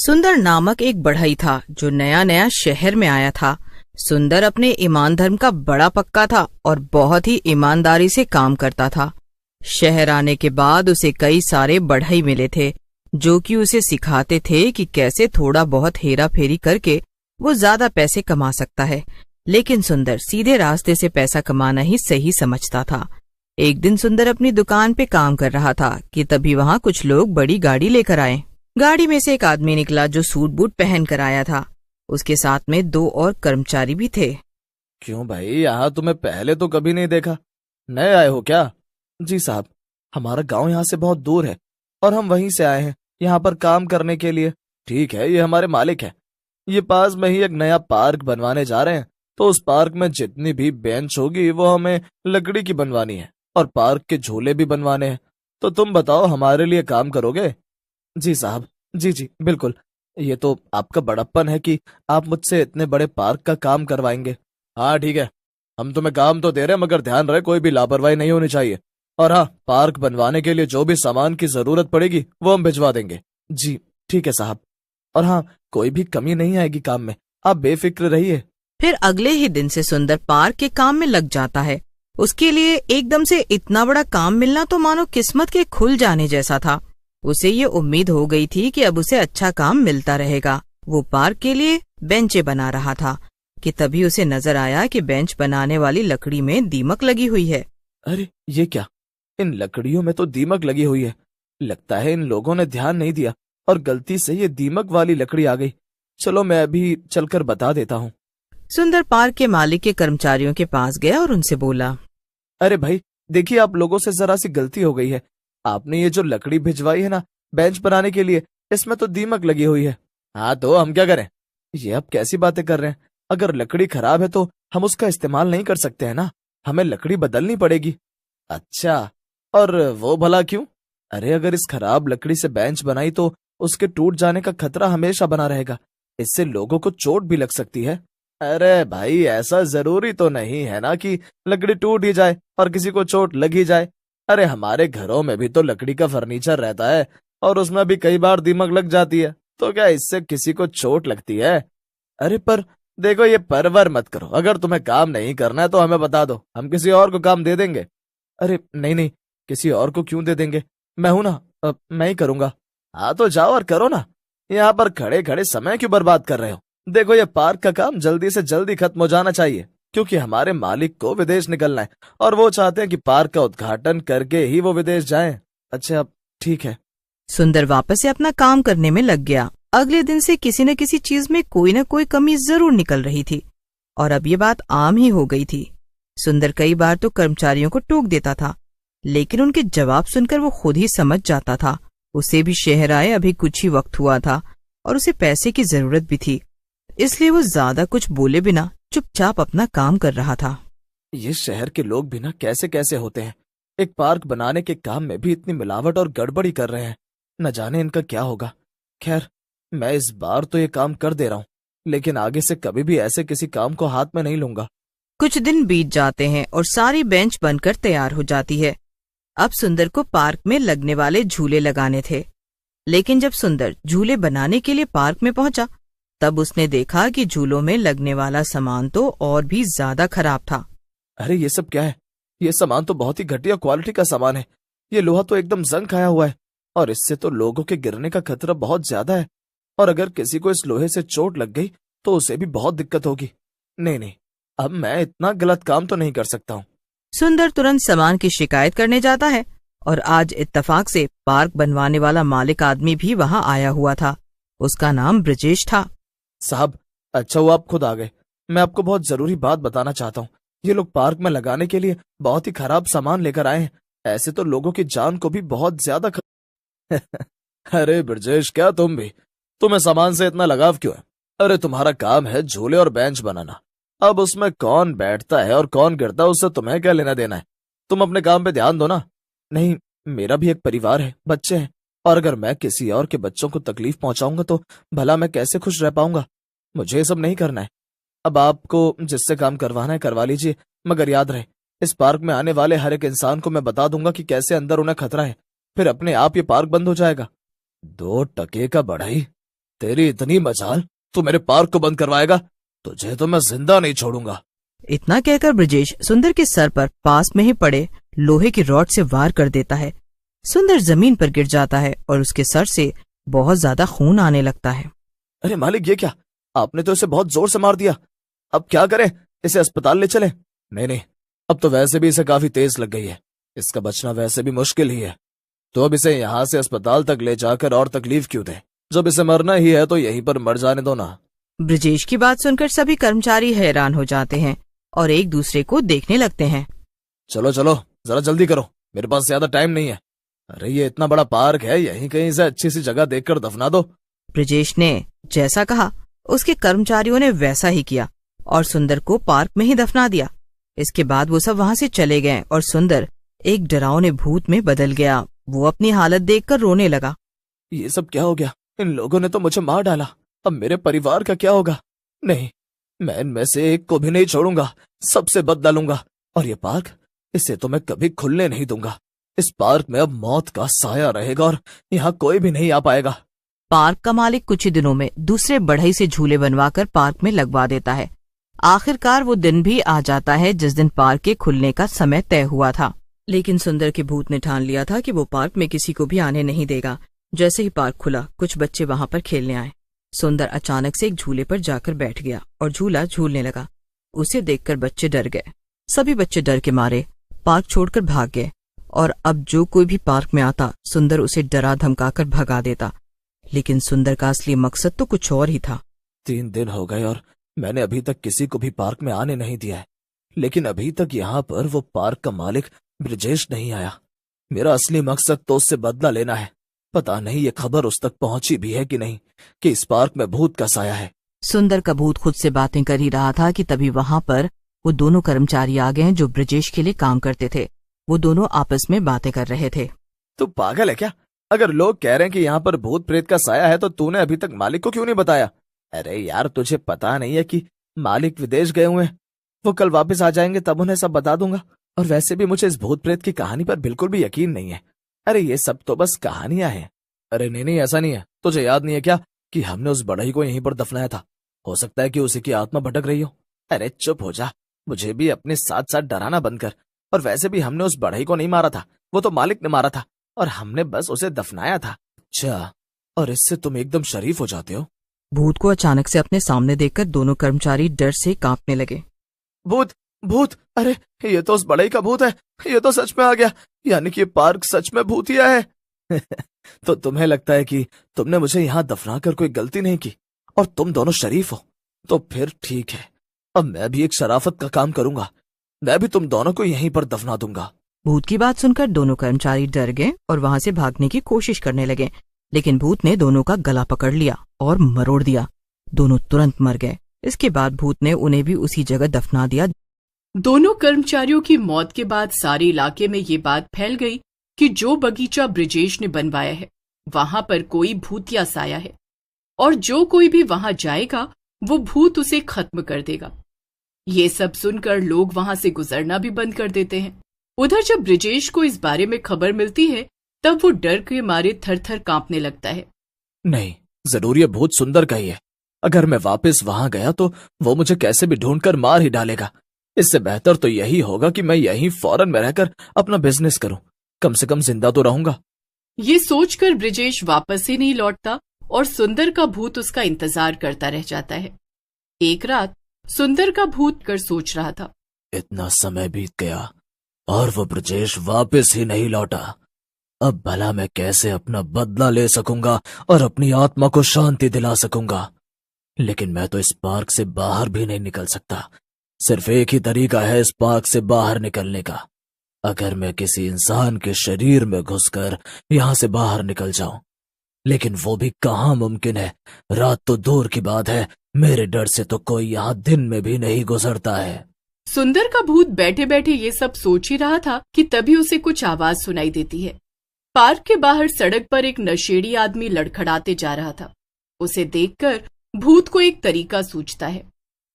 सुंदर नामक एक बढ़ई था जो नया नया शहर में आया था। सुंदर अपने ईमान धर्म का बड़ा पक्का था और बहुत ही ईमानदारी से काम करता था। शहर आने के बाद उसे कई सारे बढ़ई मिले थे जो कि उसे सिखाते थे कि कैसे थोड़ा बहुत हेरा फेरी करके वो ज्यादा पैसे कमा सकता है। लेकिन सुंदर सीधे रास्ते से पैसा कमाना ही सही समझता था। एक दिन सुंदर अपनी दुकान पे काम कर रहा था कि तभी वहाँ कुछ लोग बड़ी गाड़ी लेकर आए। गाड़ी में से एक आदमी निकला जो सूट बूट पहन कर आया था। उसके साथ में 2 और कर्मचारी भी थे। क्यों भाई, यहाँ तुम्हें पहले तो कभी नहीं देखा, नए आए हो क्या? जी साहब, हमारा गांव यहाँ से बहुत दूर है और हम वहीं से आए हैं यहाँ पर काम करने के लिए। ठीक है, ये हमारे मालिक है। ये पास में ही एक नया पार्क बनवाने जा रहे हैं, तो उस पार्क में जितनी भी बेंच होगी वो हमें लकड़ी की बनवानी है और पार्क के झूले भी बनवाने हैं। तो तुम बताओ, हमारे लिए काम करोगे? जी साहब, जी जी बिल्कुल। ये तो आपका बड़प्पन है कि आप मुझसे इतने बड़े पार्क का काम करवाएंगे। हाँ ठीक है, हम तुम्हें काम तो दे रहे हैं, मगर ध्यान रहे कोई भी लापरवाही नहीं होनी चाहिए। और हाँ, पार्क बनवाने के लिए जो भी सामान की जरूरत पड़ेगी वो हम भिजवा देंगे। जी ठीक है साहब। और हाँ, कोई भी कमी नहीं आएगी काम में, आप बेफिक्र रहिए। फिर अगले ही दिन से सुंदर पार्क के काम में लग जाता है। उसके लिए एकदम से इतना बड़ा काम मिलना तो मानो किस्मत के खुल जाने जैसा था। उसे ये उम्मीद हो गई थी कि अब उसे अच्छा काम मिलता रहेगा। वो पार्क के लिए बेंचें बना रहा था कि तभी उसे नजर आया कि बेंच बनाने वाली लकड़ी में दीमक लगी हुई है। अरे ये क्या, इन लकड़ियों में तो दीमक लगी हुई है। लगता है इन लोगों ने ध्यान नहीं दिया और गलती से ये दीमक वाली लकड़ी आ गई। चलो मैं अभी चलकर बता देता हूँ। सुंदर पार्क के मालिक के कर्मचारियों के पास गया और उनसे बोला, अरे भाई देखिए, आप लोगों से जरा सी गलती हो गई है। आपने ये जो लकड़ी भिजवाई है ना बेंच बनाने के लिए, इसमें तो दीमक लगी हुई है। हाँ तो हम क्या करें? ये आप कैसी बातें कर रहे हैं? अगर लकड़ी खराब है तो हम उसका इस्तेमाल नहीं कर सकते हैं ना, हमें लकड़ी बदलनी पड़ेगी। अच्छा, और वो भला क्यों? अरे अगर इस खराब लकड़ी से बेंच बनाई तो उसके टूट जाने का खतरा हमेशा बना रहेगा। इससे लोगों को चोट भी लग सकती है। अरे भाई, ऐसा जरूरी तो नहीं है ना कि लकड़ी टूट ही जाए और किसी को चोट लग ही जाए। अरे हमारे घरों में भी तो लकड़ी का फर्नीचर रहता है और उसमें भी कई बार दीमक लग जाती है, तो क्या इससे किसी को चोट लगती है? अरे पर देखो, ये परवर मत करो। अगर तुम्हें काम नहीं करना है तो हमें बता दो, हम किसी और को काम दे देंगे। अरे नहीं नहीं, किसी और को क्यों दे देंगे, मैं हूं ना, मैं ही करूंगा। हाँ तो जाओ और करो ना, यहाँ पर खड़े खड़े समय क्यों बर्बाद कर रहे हो? देखो, ये पार्क का काम जल्दी से जल्दी खत्म हो जाना चाहिए, क्योंकि हमारे मालिक को विदेश निकलना है और वो चाहते हैं कि पार्क का उद्घाटन करके ही वो विदेश जाएं। अच्छा ठीक है। सुंदर वापस से अपना काम करने में लग गया। अगले दिन से किसी न किसी चीज में कोई न कोई कमी जरूर निकल रही थी और अब ये बात आम ही हो गई थी। सुंदर कई बार तो कर्मचारियों को टोक देता था, लेकिन उनके जवाब सुनकर वो खुद ही समझ जाता था। उसे भी शहर आए अभी कुछ ही वक्त हुआ था और उसे पैसे की जरूरत भी थी, इसलिए वो ज्यादा कुछ बोले बिना चुपचाप अपना काम कर रहा था। ये शहर के लोग भी ना कैसे कैसे होते हैं, एक पार्क बनाने के काम में भी इतनी मिलावट और गड़बड़ी कर रहे हैं। न जाने इनका क्या होगा। खैर, मैं इस बार तो ये काम कर दे रहा हूँ, लेकिन आगे से कभी भी ऐसे किसी काम को हाथ में नहीं लूंगा। कुछ दिन बीत जाते हैं और सारी बेंच बनकर तैयार हो जाती है। अब सुंदर को पार्क में लगने वाले झूले लगाने थे, लेकिन जब सुंदर झूले बनाने के लिए पार्क में पहुंचा तब उसने देखा कि झूलों में लगने वाला सामान तो और भी ज्यादा खराब था। अरे ये सब क्या है? ये सामान तो बहुत ही घटिया क्वालिटी का सामान है। ये लोहा तो एकदम जंग खाया हुआ है और इससे तो लोगों के गिरने का खतरा बहुत ज्यादा है। और अगर किसी को इस लोहे से चोट लग गई तो उसे भी बहुत दिक्कत होगी। नहीं नहीं, अब मैं इतना गलत काम तो नहीं कर सकता हूँ। सुंदर तुरंत सामान की शिकायत करने जाता है और आज इत्तेफाक से पार्क बनवाने वाला मालिक आदमी भी वहाँ आया हुआ था। उसका नाम ब्रजेश था। साहब, अच्छा हुआ आप खुद आ गए। मैं आपको बहुत जरूरी बात बताना चाहता हूँ। ये लोग पार्क में लगाने के लिए बहुत ही खराब सामान लेकर आए हैं। ऐसे तो लोगों की जान को भी बहुत ज्यादा अरे ब्रजेश, क्या तुम भी? तुम्हें सामान से इतना लगाव क्यों है? अरे तुम्हारा काम है झूले और बेंच बनाना। अब उसमें कौन बैठता है और कौन गिरता है उससे तुम्हें क्या लेना देना है? तुम अपने काम पे ध्यान दो ना। नहीं, मेरा भी एक परिवार है, बच्चे हैं, और अगर मैं किसी और के बच्चों को तकलीफ पहुंचाऊंगा तो भला मैं कैसे खुश रह पाऊंगा? मुझे ये सब नहीं करना है। अब आपको जिससे काम करवाना है करवा लीजिए, मगर याद रहे इस पार्क में आने वाले हर एक इंसान को मैं बता दूंगा कि कैसे अंदर उन्हें खतरा है। फिर अपने आप ये पार्क बंद हो जाएगा। 2 टके का बढ़ई, तेरी इतनी मजाल, तू मेरे पार्क को बंद करवाएगा? तुझे तो मैं जिंदा नहीं छोड़ूंगा। इतना कहकर ब्रजेश सुंदर के सर पर पास में ही पड़े लोहे की रॉड से वार कर देता है। सुंदर जमीन पर गिर जाता है और उसके सर से बहुत ज्यादा खून आने लगता है। अरे मालिक, ये क्या? आपने तो इसे बहुत जोर से मार दिया। अब क्या करें? इसे अस्पताल ले चलें? नहीं, अब तो वैसे भी इसे काफी तेज लग गई है, इसका बचना वैसे भी मुश्किल ही है। तो अब इसे यहाँ से अस्पताल तक ले जाकर और तकलीफ क्यों दे? जब इसे मरना ही है तो यहीं पर मर जाने दो ना। ब्रजेश की बात सुनकर सभी कर्मचारी हैरान हो जाते हैं और एक दूसरे को देखने लगते हैं। चलो चलो, जरा जल्दी करो, मेरे पास ज्यादा टाइम नहीं है। अरे ये इतना बड़ा पार्क है, यहीं कहीं से अच्छी सी जगह देखकर दफना दो। ब्रजेश ने जैसा कहा उसके कर्मचारियों ने वैसा ही किया और सुंदर को पार्क में ही दफना दिया। इसके बाद वो सब वहाँ से चले गए और सुंदर एक डरावने भूत में बदल गया। वो अपनी हालत देखकर रोने लगा। ये सब क्या हो गया? इन लोगों ने तो मुझे मार डाला, अब मेरे परिवार का क्या होगा? नहीं, मैं इनमें से एक को भी नहीं छोड़ूंगा, सबसे बदला लूंगा। और ये पार्क, इसे तो मैं कभी खुलने नहीं दूंगा। इस पार्क में अब मौत का साया रहेगा और यहाँ कोई भी नहीं आ पाएगा। पार्क का मालिक कुछ ही दिनों में दूसरे बढ़ई से झूले बनवाकर पार्क में लगवा देता है। आखिरकार वो दिन भी आ जाता है जिस दिन पार्क के खुलने का समय तय हुआ था। लेकिन सुंदर के भूत ने ठान लिया था कि वो पार्क में किसी को भी आने नहीं देगा। जैसे ही पार्क खुला, कुछ बच्चे वहाँ पर खेलने आए। सुंदर अचानक से एक झूले पर जाकर बैठ गया और झूला झूलने लगा। उसे देखकर बच्चे डर गए। सभी बच्चे डर के मारे पार्क छोड़कर भाग गए और अब जो कोई भी पार्क में आता, सुंदर उसे डरा धमकाकर भगा देता। लेकिन सुंदर का असली मकसद तो कुछ और ही था। 3 दिन हो गए और मैंने अभी तक किसी को भी पार्क में आने नहीं दिया है। लेकिन अभी तक यहाँ पर वो पार्क का मालिक ब्रजेश नहीं आया। मेरा असली मकसद तो उससे बदला लेना है। पता नहीं ये खबर उस तक पहुंची भी है कि नहीं कि इस पार्क में भूत का साया है। सुंदर का भूत खुद से बातें कर ही रहा था कि तभी वहाँ पर वो दोनों कर्मचारी आ गए हैं जो ब्रजेश के लिए काम करते थे। वो दोनों आपस में बातें कर रहे थे। तू पागल है क्या? अगर लोग कह रहे हैं कि यहाँ पर भूत प्रेत का साया है तो तूने अभी तक मालिक को क्यों नहीं बताया? अरे यार, तुझे पता नहीं है कि मालिक विदेश गए हुए हैं? वो कल वापस आ जाएंगे, तब उन्हें सब बता दूंगा। और वैसे भी मुझे इस भूत प्रेत की कहानी पर बिल्कुल भी यकीन नहीं है। अरे ये सब तो बस कहानियां हैं। अरे नहीं, ऐसा नहीं है। तुझे याद नहीं है क्या कि हमने उस बढ़ई को यहीं पर दफनाया था? हो सकता है कि उसी की आत्मा भटक रही हो। अरे चुप हो जा, मुझे भी अपने साथ साथ डराना बंद कर। और वैसे भी हमने उस बढ़ई को नहीं मारा था, वो तो मालिक ने मारा था और हमने बस उसे दफनाया था। अच्छा, और इससे तुम एकदम शरीफ हो जाते हो? भूत को अचानक से अपने सामने देखकर दोनों कर्मचारी डर से कांपने लगे। भूत भूत, अरे ये तो उस बढ़ई का भूत है। ये तो सच में आ गया, यानी कि पार्क सच में भूतिया है। तो तुम्हें लगता है कि तुमने मुझे यहाँ दफना कर कोई गलती नहीं की और तुम दोनों शरीफ हो? तो फिर ठीक है, अब मैं भी एक शराफत का काम करूंगा। मैं भी तुम दोनों को यहीं पर दफना दूंगा। भूत की बात सुनकर दोनों कर्मचारी डर गए और वहाँ से भागने की कोशिश करने लगे। लेकिन भूत ने दोनों का गला पकड़ लिया और मरोड़ दिया। दोनों तुरंत मर गए। इसके बाद भूत ने उन्हें भी उसी जगह दफना दिया। दोनों कर्मचारियों की मौत के बाद सारे इलाके में ये बात फैल गई कि जो बगीचा ब्रजेश ने बनवाया है वहां पर कोई भूतिया साया है और जो कोई भी वहां जाएगा वो भूत उसे खत्म कर देगा। ये सब सुनकर लोग वहां से गुजरना भी बंद कर देते हैं। उधर जब ब्रजेश को इस बारे में खबर मिलती है तब वो डर के मारे थर थर कांपने लगता है। नहीं, जरूर ये भूत सुंदर का ही है। अगर मैं वापस वहां गया तो वो मुझे कैसे भी ढूंढकर मार ही डालेगा। इससे बेहतर तो यही होगा कि मैं यहीं फॉरेन में रहकर अपना बिजनेस करूं, कम से कम जिंदा तो रहूंगा। ये सोचकर ब्रजेश वापस ही नहीं लौटता और सुंदर का भूत उसका इंतजार करता रह जाता है। एक रात सुंदर का भूत कर सोच रहा था, इतना समय बीत गया और वो ब्रजेश वापस ही नहीं लौटा। अब भला मैं कैसे अपना बदला ले सकूंगा और अपनी आत्मा को शांति दिला सकूंगा? लेकिन मैं तो इस पार्क से बाहर भी नहीं निकल सकता। सिर्फ एक ही तरीका है इस पार्क से बाहर निकलने का। अगर मैं किसी इंसान के शरीर में घुसकर यहाँ से बाहर निकल जाऊं, लेकिन वो भी कहाँ मुमकिन है। रात तो दूर की बात है, मेरे डर से तो कोई यहाँ दिन में भी नहीं गुजरता है। सुंदर का भूत बैठे बैठे ये सब सोच ही रहा था कि तभी उसे कुछ आवाज सुनाई देती है। पार्क के बाहर सड़क पर एक नशेड़ी आदमी लड़खड़ाते जा रहा था। उसे देखकर भूत को एक तरीका सूझता है।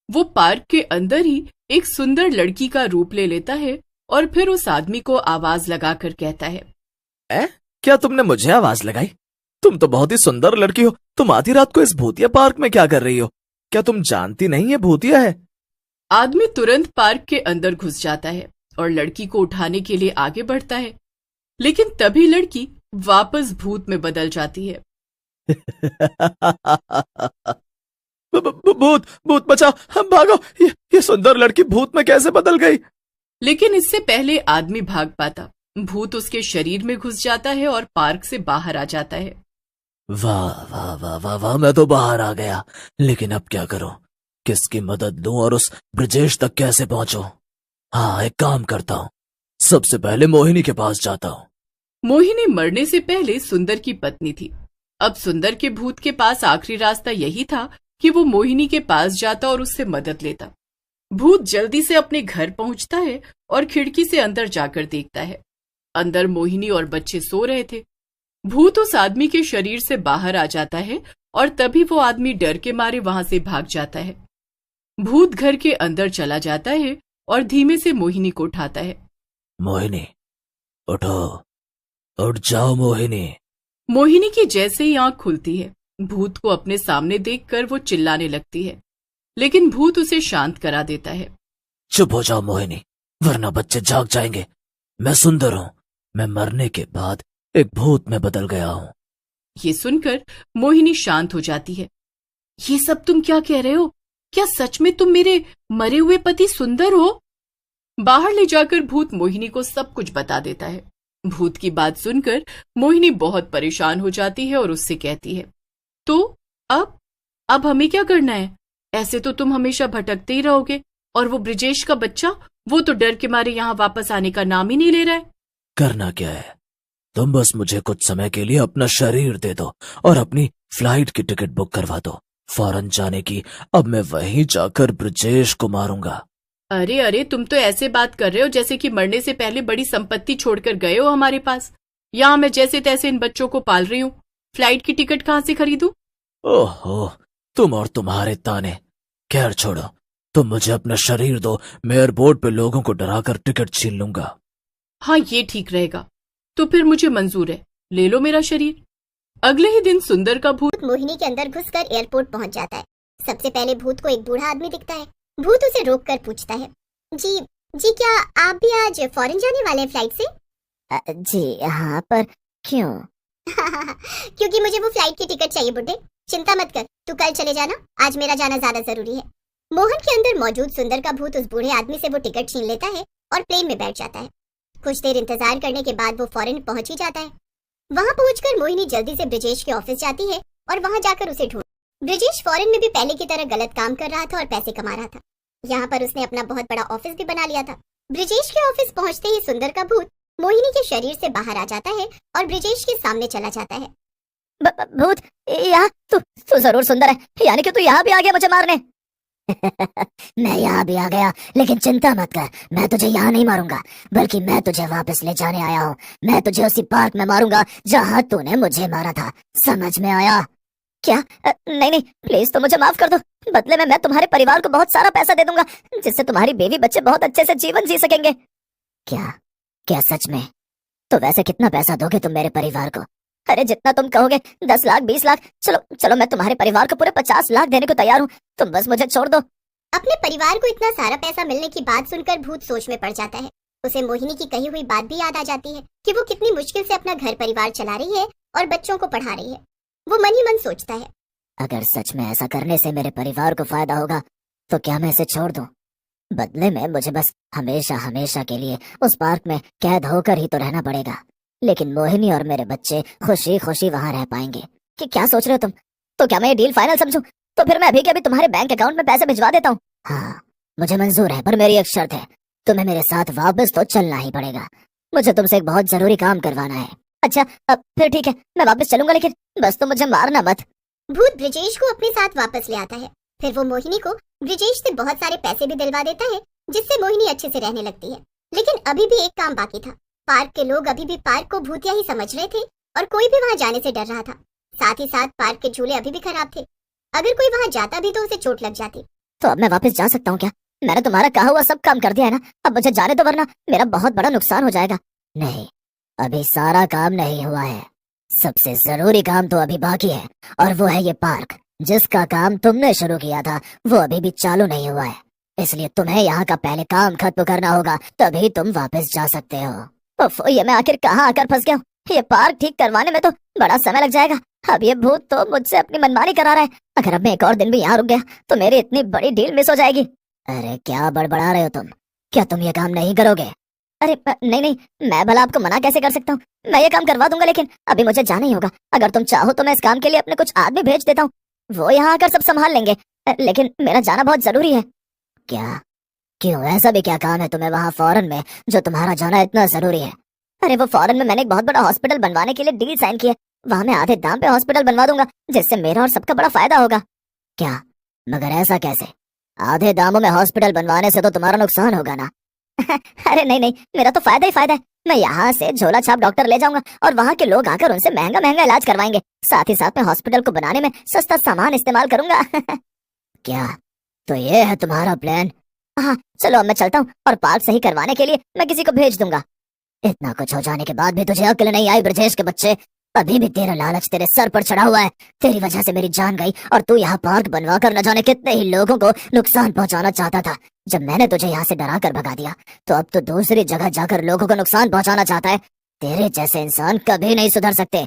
वो पार्क के अंदर ही एक सुंदर लड़की का रूप ले लेता है और फिर उस आदमी को आवाज लगाकर कहता है, क्या तुमने मुझे आवाज लगाई? तुम तो बहुत ही सुंदर लड़की हो। तुम आधी रात को इस भूतिया पार्क में क्या कर रही हो? क्या तुम जानती नहीं ये भूतिया है? आदमी तुरंत पार्क के अंदर घुस जाता है और लड़की को उठाने के लिए आगे बढ़ता है, लेकिन तभी लड़की वापस भूत में बदल जाती है। भूत भूत बचाओ, हम भागो। ये सुंदर लड़की भूत में कैसे बदल गई? लेकिन इससे पहले आदमी भाग पाता, भूत उसके शरीर में घुस जाता है और पार्क से बाहर आ जाता है। वाह वाह वाह वाह वाह, मैं तो बाहर आ गया, लेकिन अब क्या करूं? किसकी मदद लूं और उस ब्रजेश तक कैसे पहुंचूं? हाँ, एक काम करता हूं, सबसे पहले मोहिनी के पास जाता हूं। मोहिनी मरने से पहले सुंदर की पत्नी थी। अब सुंदर के भूत के पास आखिरी रास्ता यही था कि वो मोहिनी के पास जाता और उससे मदद लेता। भूत जल्दी से अपने घर पहुंचता है और खिड़की से अंदर जाकर देखता है। अंदर मोहिनी और बच्चे सो रहे थे। भूत उस आदमी के शरीर से बाहर आ जाता है और तभी वो आदमी डर के मारे वहां से भाग जाता है। भूत घर के अंदर चला जाता है और धीमे से मोहिनी को उठाता है। मोहिनी, उठो, उठ जाओ मोहिनी। मोहिनी की जैसे ही आंख खुलती है, भूत को अपने सामने देखकर वो चिल्लाने लगती है, लेकिन भूत उसे शांत करा देता है। चुप हो जाओ मोहिनी, वरना बच्चे जाग जाएंगे। मैं सुंदर हूँ, मैं मरने के बाद एक भूत में बदल गया हूँ। ये सुनकर मोहिनी शांत हो जाती है। ये सब तुम क्या कह रहे हो? क्या सच में तुम मेरे मरे हुए पति सुंदर हो? बाहर ले जाकर भूत मोहिनी को सब कुछ बता देता है। भूत की बात सुनकर मोहिनी बहुत परेशान हो जाती है और उससे कहती है, तो अब हमें क्या करना है? ऐसे तो तुम हमेशा भटकते ही रहोगे, और वो ब्रिजेश का बच्चा, वो तो डर के मारे यहाँ वापस आने का नाम ही नहीं ले रहा है। करना क्या है? तुम बस मुझे कुछ समय के लिए अपना शरीर दे दो और अपनी फ्लाइट की टिकट बुक करवा दो, फौरन जाने की। अब मैं वहीं जाकर ब्रजेश को मारूंगा। अरे तुम तो ऐसे बात कर रहे हो जैसे कि मरने से पहले बड़ी संपत्ति छोड़कर गए हो हमारे पास। यहाँ मैं जैसे तैसे इन बच्चों को पाल रही हूँ, फ्लाइट की टिकट कहाँ से खरीदूं? ओहो, तुम और तुम्हारे ताने। खैर छोड़ो, तुम मुझे अपना शरीर दो, मैं एयरपोर्ट पे लोगों को डराकर टिकट छीन लूंगा। हाँ, ये ठीक रहेगा, तो फिर मुझे मंजूर है, ले लो मेरा शरीर। अगले ही दिन सुंदर का भूत मोहिनी के अंदर घुसकर एयरपोर्ट पहुंच जाता है। सबसे पहले भूत को एक बूढ़ा आदमी दिखता है। भूत उसे रोककर पूछता है, जी क्या आप भी आज फॉरेन जाने वाले हैं फ्लाइट से? जी हाँ, पर क्यों? क्योंकि मुझे वो फ्लाइट की टिकट चाहिए बुड्ढे। चिंता मत कर, तू कल चले जाना, आज मेरा जाना ज्यादा जरूरी है। मोहन के अंदर मौजूद सुंदर का भूत उस बूढ़े आदमी से वो टिकट छीन लेता है और प्लेन में बैठ जाता है। कुछ देर इंतजार करने के बाद वो फॉरेन पहुंच ही जाता है। वहां पहुंचकर मोहिनी जल्दी से ब्रिजेश के ऑफिस जाती है और वहां जाकर उसे ढूंढ। ब्रिजेश फॉरेन में भी पहले की तरह गलत काम कर रहा था और पैसे कमा रहा था। यहाँ पर उसने अपना बहुत बड़ा ऑफिस भी बना लिया था। ब्रिजेश के ऑफिस पहुंचते ही सुंदर का भूत मोहिनी के शरीर से बाहर आ जाता है और ब्रिजेश के सामने चला जाता है। भूत, यहाँ तू जरूर सुंदर है, यानी कि तू यहाँ भी आ गया मुझे मारने। मैं यहाँ भी आ गया, लेकिन चिंता मत कर, मैं तुझे यहाँ नहीं मारूंगा, बल्कि मैं तुझे वापस ले जाने आया हूँ। मैं तुझे उसी पार्क में मारूंगा जहाँ तूने मुझे मारा था, समझ में आया? क्या? नहीं, प्लीज तो मुझे माफ कर दो। बदले में मैं तुम्हारे परिवार को बहुत सारा पैसा दे दूंगा, जिससे तुम्हारी बेबी बच्चे बहुत अच्छे से जीवन जी सकेंगे। क्या सच में? तो वैसे कितना पैसा दोगे तुम मेरे परिवार को? अरे जितना तुम कहोगे, 10 लाख 20 लाख, चलो मैं तुम्हारे परिवार को पूरे 50 लाख देने को तैयार हूँ, तुम बस मुझे छोड़ दो। अपने परिवार को इतना सारा पैसा मिलने की बात सुनकर भूत सोच में पड़ जाता है। उसे मोहिनी की कही हुई बात भी याद आ जाती है कि वो कितनी मुश्किल से अपना घर परिवार चला रही है और बच्चों को पढ़ा रही है। वो मन ही मन सोचता है, अगर सच में ऐसा करने से मेरे परिवार को फायदा होगा तो क्या मैं इसे छोड़ दूं? बदले में मुझे बस हमेशा के लिए उस पार्क में कैद होकर ही तो रहना पड़ेगा, लेकिन मोहिनी और मेरे बच्चे खुशी खुशी वहां रह पाएंगे। कि क्या सोच रहे हो तुम? तो क्या मैं ये डील फाइनल समझूं? तो फिर मैं अभी के अभी तुम्हारे बैंक अकाउंट में पैसे भिजवा देता हूँ। हाँ, मुझे मंजूर है, पर मेरी एक शर्त है, तुम्हें मेरे साथ वापस तो चलना ही पड़ेगा। मुझे तुमसे एक बहुत जरूरी काम करवाना है। अच्छा, अब फिर ठीक है, मैं वापस चलूंगा, लेकिन बस तुम मुझे मारना मत। भूत ब्रिजेश को अपने साथ वापस ले आता है। फिर वो मोहिनी को ब्रिजेश से बहुत सारे पैसे भी दिलवा देता है, जिससे मोहिनी अच्छे से रहने लगती है। लेकिन अभी भी एक काम बाकी था। पार्क के लोग अभी भी पार्क को भूतिया ही समझ रहे थे और कोई भी वहां जाने से डर रहा था। साथ ही साथ पार्क के झूले अभी भी खराब थे, अगर कोई वहां जाता भी तो उसे चोट लग जाती। तो अब मैं वापस जा सकता हूँ क्या? मैंने तुम्हारा कहा हुआ सब काम कर दिया है ना, अब मुझे जाने दो, वरना मेरा बहुत बड़ा नुकसान हो जाएगा। नहीं, अभी सारा काम नहीं हुआ है, सबसे जरूरी काम तो अभी बाकी है, और वो है ये पार्क, जिसका काम तुमने शुरू किया था वो अभी भी चालू नहीं हुआ है। इसलिए तुम्हें यहाँ का पहले काम खत्म करना होगा, तभी तुम वापस जा सकते हो। उफ, ये मैं आखिर कहाँ आकर फंस गया हूँ। ये पार्क ठीक करवाने में तो बड़ा समय लग जाएगा। अब ये भूत तो मुझसे अपनी मनमानी करा रहा है। अगर अब मैं एक और दिन भी यहाँ रुक गया तो मेरी इतनी बड़ी डील मिस हो जाएगी। अरे क्या बड़बड़ा रहे हो तुम? क्या तुम ये काम नहीं करोगे? अरे नहीं नहीं, मैं भला आपको मना कैसे कर सकता हूँ। मैं ये काम करवा दूंगा, लेकिन अभी मुझे जाना ही होगा। अगर तुम चाहो तो मैं इस काम के लिए अपने कुछ आदमी भेज देता हूँ, वो यहाँ आकर सब संभाल लेंगे। लेकिन मेरा जाना बहुत जरूरी है। क्या? क्यों, ऐसा भी क्या काम है तुम्हें वहाँ फॉरेन में जो तुम्हारा जाना इतना जरूरी है? अरे वो फॉरेन में मैंने एक बहुत बड़ा हॉस्पिटल बनवाने के लिए डील साइन की है। वहाँ मैं आधे दाम पे हॉस्पिटल बनवा दूंगा, जिससे मेरा और सबका बड़ा फायदा होगा। क्या? मगर ऐसा कैसे? आधे दामों में हॉस्पिटल बनवाने से तो तुम्हारा नुकसान होगा ना। अरे नहीं नहीं, मेरा तो फायदा ही फायदा है। मैं यहाँ से झोला छाप डॉक्टर ले जाऊंगा और वहाँ के लोग आकर उनसे महंगा महंगा इलाज करवाएंगे। साथ ही साथ मैं हॉस्पिटल को बनाने में सस्ता सामान इस्तेमाल करूंगा। क्या? तो ये है तुम्हारा प्लान? हाँ चलो, अब मैं चलता हूँ, और पार्क सही करवाने के लिए मैं किसी को भेज दूंगा। इतना कुछ हो जाने के बाद भी तुझे अक्ल नहीं आई ब्रजेश के बच्चे? अभी भी तेरा लालच तेरे सर पर चढ़ा हुआ है। तेरी वजह से मेरी जान गई, और तू यहाँ पार्क बनवा कर न जाने कितने ही लोगों को नुकसान पहुंचाना चाहता था। जब मैंने तुझे यहाँ से डरा कर भगा दिया, तो अब तो दूसरी जगह जाकर लोगों को नुकसान पहुंचाना चाहता है। तेरे जैसे इंसान कभी नहीं सुधर सकते।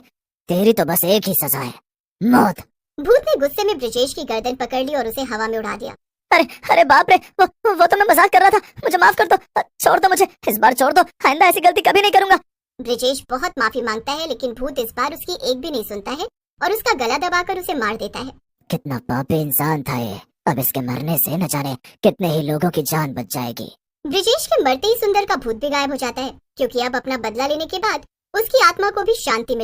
तेरी तो बस एक ही सजा है, मौत। भूत ने गुस्से में ब्रिजेश की गर्दन पकड़ ली और उसे हवा में उड़ा दिया। अरे अरे बाप रे, वो तो मैं मजाक कर रहा था। मुझे माफ कर दो, छोड़ दो मुझे, इस बार छोड़ दो। आइंदा ऐसी गलती कभी नहीं करूंगा। ब्रिजेश बहुत माफी मांगता है, लेकिन भूत इस बार उसकी एक भी नहीं सुनता है और उसका गला दबाकर उसे मार देता है। कितना पापी इंसान था ये। अब इसके मरने से न जाने कितने ही लोगों की जान बच जाएगी। ब्रिजेश के मरते ही सुंदर का भूत भी गायब हो जाता है, क्योंकि अब अपना बदला लेने के बाद उसकी आत्मा को भी शांति मिल